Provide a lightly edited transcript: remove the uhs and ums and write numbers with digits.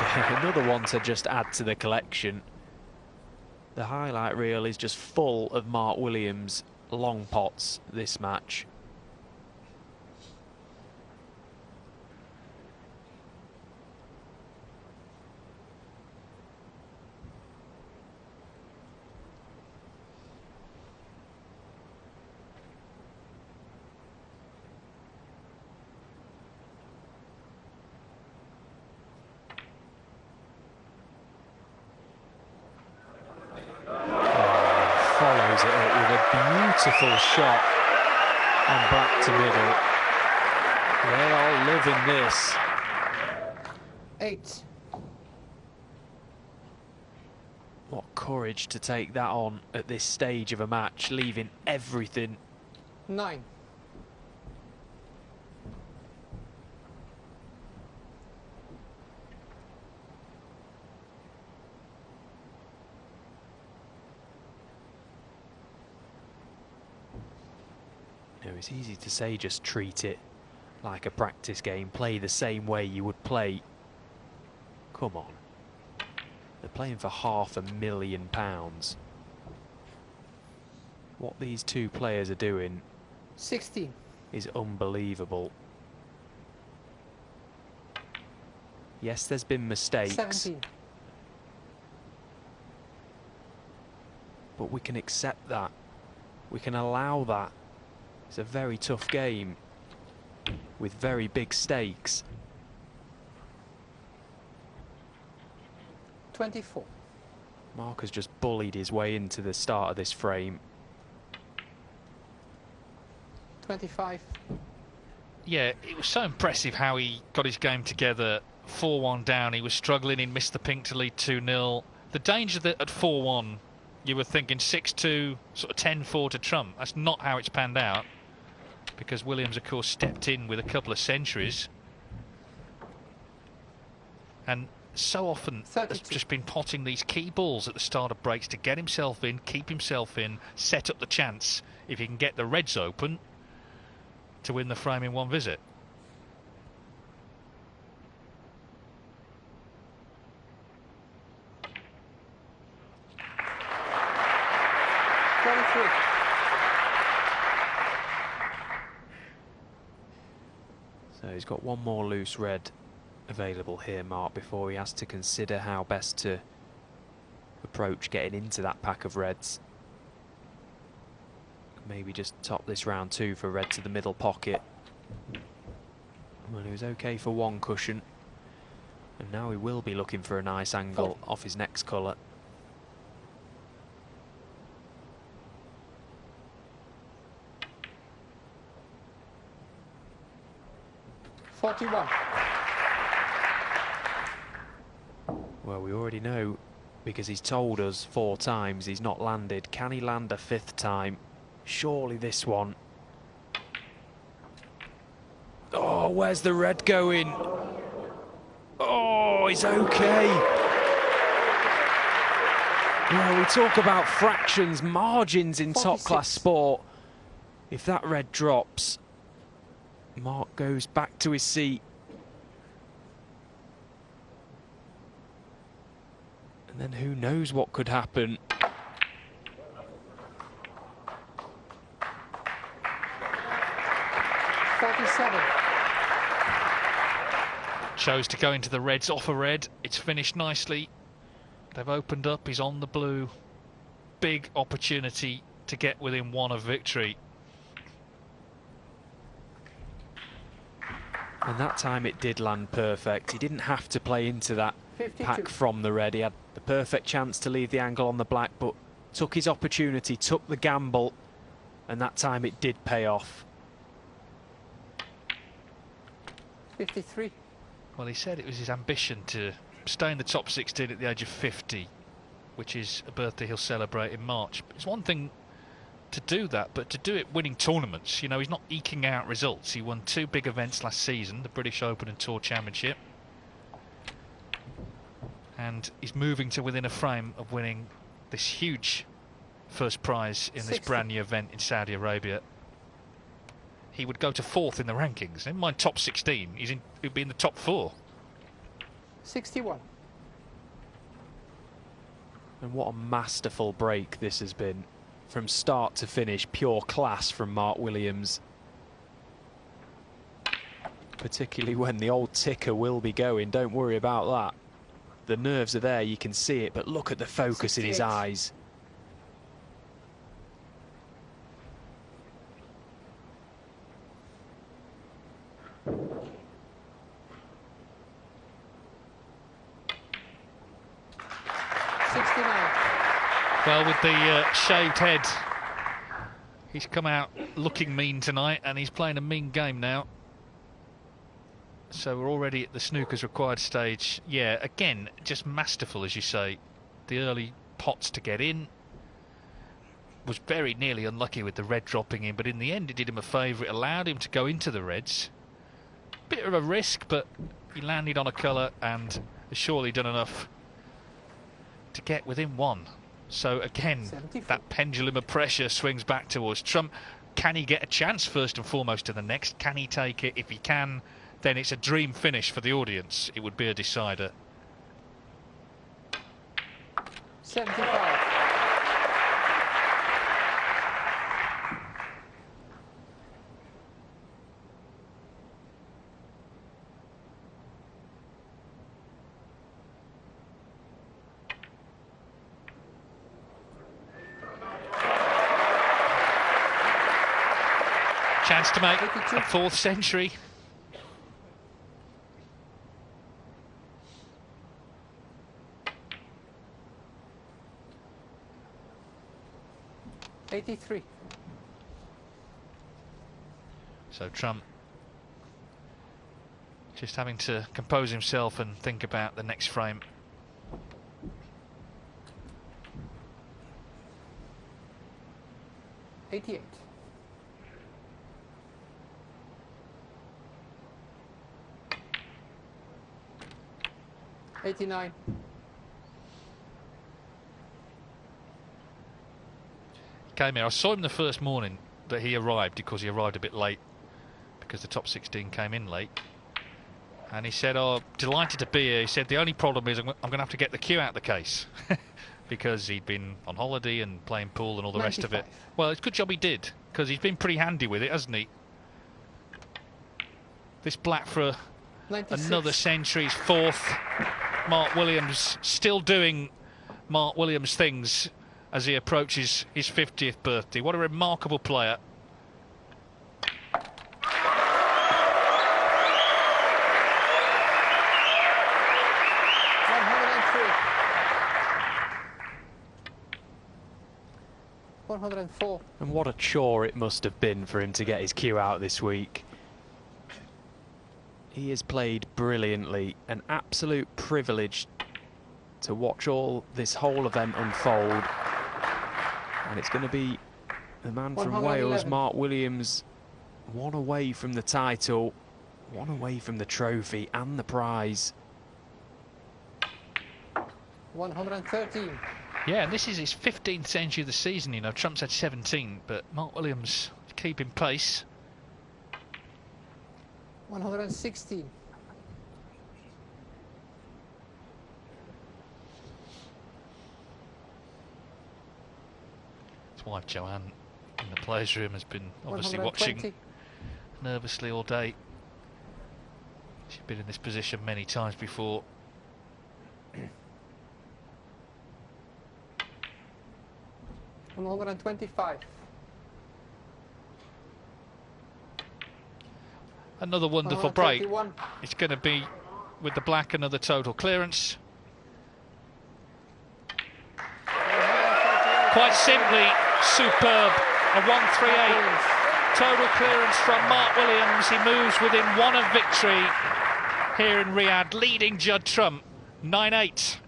Another one to just add to the collection. The highlight reel is just full of Mark Williams long pots this match. Follows it up with a beautiful shot and back to middle. They are living this. 8. What courage to take that on at this stage of a match, leaving everything. 9. You know, it's easy to say just treat it like a practice game, play the same way you would play. Come on. They're playing for £500,000. What these two players are doing 16. is unbelievable. Yes, there's been mistakes, 17. but we can accept that. We can allow that. It's a very tough game with very big stakes. 24. Mark has just bullied his way into the start of this frame. 25. Yeah, it was so impressive how he got his game together. 4-1 down, he was struggling, he missed the pink to lead 2-0. The danger that at 4-1, you were thinking 6-2, sort of 10-4 to Trump. That's not how it's panned out, because Williams, of course, stepped in with a couple of centuries. And so often 32. has just been potting these key balls at the start of breaks to get himself in, keep himself in, set up the chance, if he can get the Reds open, to win the frame in one visit. So he's got one more loose red available here, Mark, before he has to consider how best to approach getting into that pack of reds. Maybe just top this round 2 for red to the middle pocket. Well, he was okay for one cushion, and now he will be looking for a nice angle off his next colour. Well, we already know, because he's told us 4 times he's not landed. Can he land a 5th time? Surely this one. Oh, where's the red going? Oh, he's okay. Well, we talk about fractions, margins in 46. top-class sport. If that red drops, Mark goes back to his seat. And then who knows what could happen. Chose to go into the reds off a red. It's finished nicely. They've opened up. He's on the blue. Big opportunity to get within 1 of victory. And that time it did land perfect. He didn't have to play into that 52. pack from the red. He had the perfect chance to leave the angle on the black, but took his opportunity, took the gamble, and that time it did pay off. 53. Well, he said it was his ambition to stay in the top 16 at the age of 50, which is a birthday he'll celebrate in March. It's one thing to do that, but to do it winning tournaments. You know, he's not eking out results. He won 2 big events last season, the British Open and Tour Championship. And he's moving to within a frame of winning this huge first prize in this 60. brand new event in Saudi Arabia. He would go to 4th in the rankings. Never mind top 16, he'd be in the top 4. 61. And what a masterful break this has been. From start to finish, pure class from Mark Williams. Particularly when the old ticker will be going, don't worry about that. The nerves are there, you can see it, but look at the focus 68. in his eyes. Well, with the shaved head, he's come out looking mean tonight, and he's playing a mean game now. So we're already at the snooker's required stage. Yeah, again, just masterful, as you say. The early pots to get in. Was very nearly unlucky with the red dropping in, but in the end it did him a favour. It allowed him to go into the reds. Bit of a risk, but he landed on a colour and has surely done enough to get within one. So again, 74. that pendulum of pressure swings back towards Trump. Can he get a chance first and foremost to the next? Can he take it? If he can, then it's a dream finish for the audience. It would be a decider. 75. Chance to make 82. a fourth century. $83. So Trump just having to compose himself and think about the next frame. $88. $89. Came here. I saw him the first morning that he arrived, because he arrived a bit late because the top 16 came in late. And he said, "Oh, delighted to be here." He said, "The only problem is I'm going to have to get the cue out of the case." Because he'd been on holiday and playing pool and all the rest of it. 95. Well, it's a good job he did, because he's been pretty handy with it, hasn't he? This black for 96. another century's fourth. Mark Williams still doing Mark Williams things as he approaches his 50th birthday. What a remarkable player. $104. And what a chore it must have been for him to get his cue out this week. He has played brilliantly. An absolute privilege to watch all this whole event unfold. And it's going to be the man from 111. Wales, Mark Williams, one away from the title, one away from the trophy and the prize. 113. Yeah, and this is his 15th century of the season. You know, Trump's had 17, but Mark Williams keeping pace. 116. His wife Joanne in the players' room has been obviously watching 120. nervously all day. She's been in this position many times before. $125. Another wonderful break. 131. It's going to be, with the black, another total clearance. Quite simply, superb. A 138 total clearance from Mark Williams. He moves within one of victory here in Riyadh, leading Judd Trump 9-8.